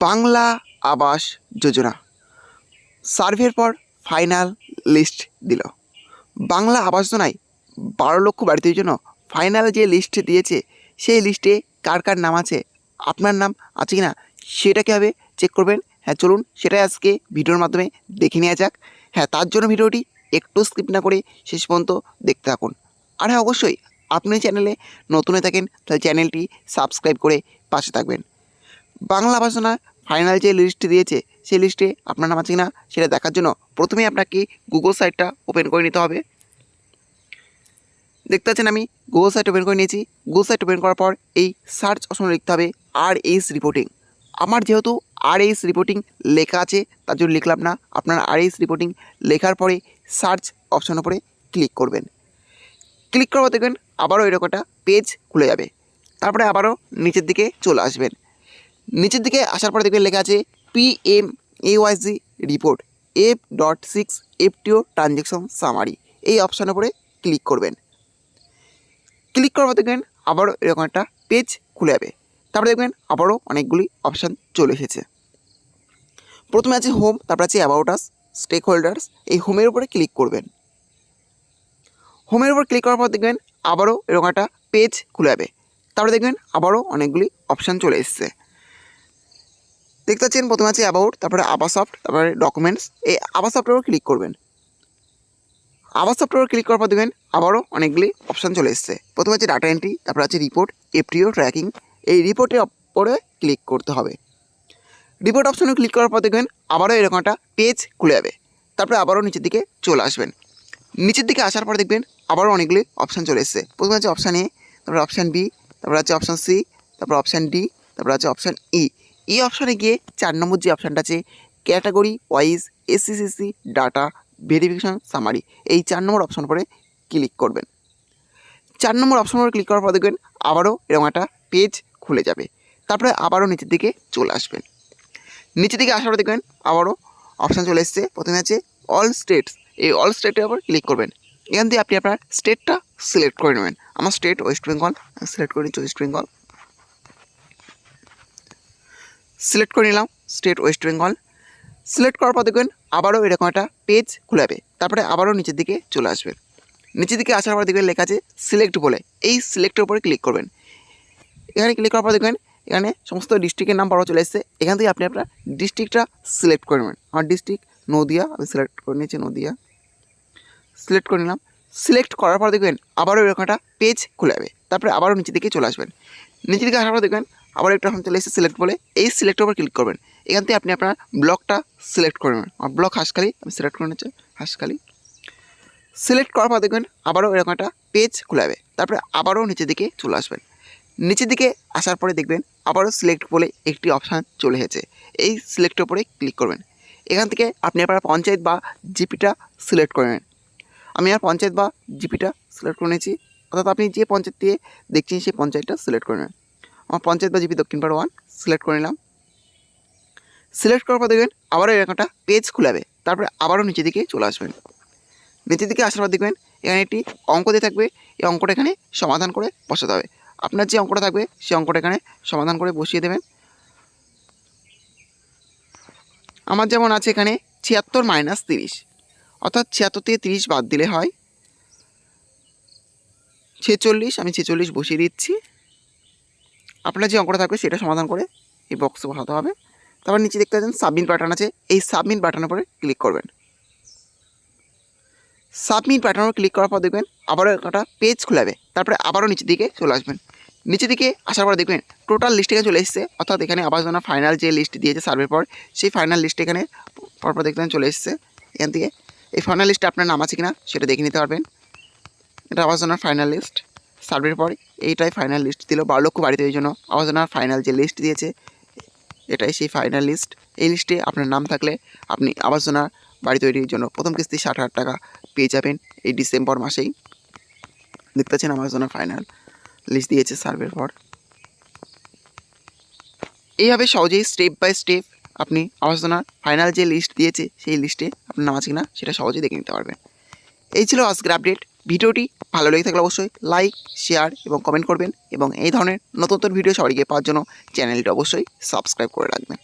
বাংলা আবাস যোজনা সার্ভের পর final list দিল। বাংলা আবাস যোজনায় 12 লক্ষ বাড়ি তৈরির জন্য ফাইনাল যে লিস্ট দিয়েছে সেই লিস্টে কার কার নাম আছে, আপনার নাম আছে কি না সেটা কীভাবে চেক করবেন? হ্যাঁ, চলুন সেটাই আজকে ভিডিওর মাধ্যমে দেখে নেওয়া যাক। হ্যাঁ, তার জন্য ভিডিওটি একটু স্কিপ না করে শেষ পর্যন্ত দেখতে থাকুন। আর হ্যাঁ, অবশ্যই আপনি চ্যানেলে নতুন হয়ে থাকেন তাহলে চ্যানেলটি সাবস্ক্রাইব করে পাশে থাকবেন। বাংলা আবাস যোজনা ফাইনাল যে লিস্ট দিয়েছে সেই লিস্টে আপনার নাম আছে কিনা সেটা দেখার জন্য প্রথমেই আপনাকে গুগল সাইটটা ওপেন করে নিতে হবে। দেখতে পাচ্ছেন আমি গুগল সাইট ওপেন করে নিয়েছি। গুগল সাইট ওপেন করার পর এই সার্চ অপশনে লিখতে হবে RS রিপোর্টিং। আমার যেহেতু RS রিপোর্টিং লেখা আছে তার জন্য লিখলাম না। আপনারা RS রিপোর্টিং লেখার পরে সার্চ অপশনের উপরে ক্লিক করবেন। ক্লিক করার পর দেখবেন আবারও এরকম একটা পেজ খুলে যাবে। তারপরে আবারও নিচের দিকে চলে আসবেন। নিচের দিকে আসার পরে দেখবেন লেখা আছে PMAYG report F.6 FTO transaction summary. এই অপশানের উপরে ক্লিক করবেন। ক্লিক করার পর দেখবেন আবারও এরকম একটা পেজ খুলে যাবে। তারপরে দেখবেন আবারও অনেকগুলি অপশান চলে এসেছে। প্রথমে আছে হোম, তারপর আছে অ্যাবাউট আস, স্টেক হোল্ডার্স। এই হোমের উপরে ক্লিক করবেন। হোমের উপর ক্লিক করার পর দেখবেন আবারও এরকম একটা পেজ খুলে যাবে। তারপরে দেখবেন আবারও অনেকগুলি অপশান চলে এসছে। দেখতে পাচ্ছেন প্রথমে আছে অ্যাবাউট, তারপরে আবাসফট, তারপরে ডকুমেন্টস। এই আবাসফটের উপর ক্লিক করবেন। আবাসফটের উপর ক্লিক করার পর দেখবেন আবারও অনেকগুলি অপশান চলে এসছে। প্রথমে আছে ডাটা এন্ট্রি, তারপরে আছে রিপোর্ট, FTO ট্র্যাকিং। এই রিপোর্টের উপরে ক্লিক করতে হবে। রিপোর্ট অপশনে ক্লিক করার পর দেখবেন আবারও এরকম একটা পেজ খুলে যাবে। তারপরে আবারও নিচের দিকে চলে আসবেন। নিচের দিকে আসার পর দেখবেন আবারও অনেকগুলি অপশান চলে এসছে। প্রথমে আছে অপশান এ, তারপরে অপশান বি, তারপরে আছে অপশান সি, তারপরে অপশান ডি, তারপরে আছে অপশান ই। এই অপশানে গিয়ে 4 নম্বর যে অপশানটা আছে category wise SCCC data verification summary, এই 4 নম্বর অপশান পরে ক্লিক করবেন। 4 নম্বর অপশান পরে ক্লিক করার পর দেখবেন আবারও এরকম একটা পেজ খুলে যাবে। তারপরে আবারও নিচের দিকে চলে আসবেন। নিচের দিকে আসার পর দেখবেন আবারও অপশান চলে এসছে। প্রথমে আছে অল স্টেটস। এই অল স্টেটের উপর ক্লিক করবেন। এখান থেকে আপনি আপনার স্টেটটা সিলেক্ট করে নেবেন। আমার স্টেট ওয়েস্ট বেঙ্গল, সিলেক্ট করে নিচ্ছি ওয়েস্ট বেঙ্গল। সিলেক্ট করে নিলাম স্টেট ওয়েস্ট বেঙ্গল। সিলেক্ট করার পর দেখবেন আবারও এরকম একটা পেজ খুলে যাবে। তারপরে আবারও নিচের দিকে চলে আসবেন। নিচের দিকে আসার পর দেখবেন লেখা আছে সিলেক্ট বলে, এই সিলেক্টের উপরে ক্লিক করবেন। এখানে ক্লিক করার পর দেখবেন এখানে সমস্ত ডিস্ট্রিক্টের নাম পড়া চলে এসছে। এখান থেকে আপনি আপনার ডিস্ট্রিক্টটা সিলেক্ট করে নেবেন। আমার ডিস্ট্রিক্ট নদিয়া, আমি সিলেক্ট করে নিয়েছি নদিয়া। সিলেক্ট করে নিলাম। সিলেক্ট করার পর দেখবেন আবারও এরকম একটা পেজ খুলে যাবে। তারপরে আবারও নিচের দিকে চলে আসবেন। নিচের দিকে আসার পর দেখবেন আবার একটা অপশন চলে এসেছে সিলেক্ট বলে, এই সিলেক্টের উপর ক্লিক করবেন। এখান থেকে আপনি আপনার ব্লকটা সিলেক্ট করে নেবেন। আমার ব্লক হাঁসখালি, আমি সিলেক্ট করে নিচ্ছি হাঁসখালি। সিলেক্ট করার পর দেখবেন আবারও এরকম একটা পেজ খুলে যাবে। তারপরে আবারও নিচের দিকে চলে আসবেন। নিচের দিকে আসার পরে দেখবেন আবারও সিলেক্ট বলে একটি অপশান চলে এসেছে। এই সিলেক্টের উপরে ক্লিক করবেন। এখান থেকে আপনি আপনার পঞ্চায়েত বা জিপিটা সিলেক্ট করে নেবেন। আমি আর পঞ্চায়েত বা জিপিটা সিলেক্ট করে নিয়েছি, অর্থাৎ আপনি যে পঞ্চায়েত দিয়ে দেখছেন সেই পঞ্চায়েতটা সিলেক্ট করে নেবেন। আমার পঞ্চায়েত বা জিপি দক্ষিণপাড়া 1 সিলেক্ট করে নিলাম। সিলেক্ট করার পর দেখবেন আবারও এরকম একটা পেজ খুলে যাবে। তারপরে আবারও নিচের দিকে চলে আসবেন। নিচের দিকে আসার পর দেখবেন এখানে একটি অঙ্ক দিয়ে থাকবে। এই অঙ্কটা এখানে সমাধান করে বসাতে হবে। আপনার যে অঙ্কটা থাকবে সেই অঙ্কটা এখানে সমাধান করে বসিয়ে দেবেন। আমার যেমন আছে এখানে 76 - 30, অর্থাৎ 76 থেকে 30 বাদ দিলে হয় 46। আমি 46 বসিয়ে দিচ্ছি। আপনার যে অঙ্কটা থাকবে সেটা সমাধান করে এই বক্সে বসাতে হবে। তারপর নিচে দেখতে পাচ্ছেন সাবমিট বাটন আছে, এই সাবমিট বাটনের উপরে ক্লিক করবেন। সাবমিট বাটনের উপর ক্লিক করার পর দেখবেন আবারও একটা পেজ খুলে যাবে। তারপরে আবারও নিচের দিকে চলে আসবেন। নিচের দিকে আসার পর দেখবেন টোটাল লিস্ট এখানে চলে এসেছে, অর্থাৎ এখানে আবাস যোজনা ফাইনাল যে লিস্ট দিয়েছে সার্ভের পর সেই ফাইনাল লিস্ট এখানে পরপর দেখতে চলে এসেছে। এখান থেকে এই ফাইনাল লিস্টে আপনার নাম আছে কিনা সেটা দেখে নিতে পারবেন। এটা আবাস যোজনার ফাইনাল লিস্ট। সার্ভের পর এইটাই ফাইনাল লিস্ট দিল 12 লক্ষ বাড়ি তৈরির জন্য। আবাস যোজনার ফাইনাল যে লিস্ট দিয়েছে এটাই সেই ফাইনাল লিস্ট। এই লিস্টে আপনার নাম থাকলে আপনি আবাস যোজনার বাড়ি তৈরির জন্য প্রথম কিস্তি 60,000 টাকা পেয়ে যাবেন এই ডিসেম্বর মাসেই। দেখতে পাচ্ছেন আবাস যোজনার ফাইনাল লিস্ট দিয়েছে সার্ভের পর। এইভাবে সহজেই স্টেপ বাই স্টেপ আপনি আবাস যোজনার ফাইনাল যে লিস্ট দিয়েছে সেই লিস্টে আপনার নাম আছে কিনা সেটা সহজেই দেখে নিতে পারবেন। এই ছিল আজকের আপডেট। ভিডিওটি ভালো লেগে থাকলে অবশ্যই লাইক, শেয়ার এবং কমেন্ট করবেন এবং এই ধরনের নতুন নতুন ভিডিও সবাইকে পাওয়ার জন্য চ্যানেলটি অবশ্যই সাবস্ক্রাইব করে রাখবেন।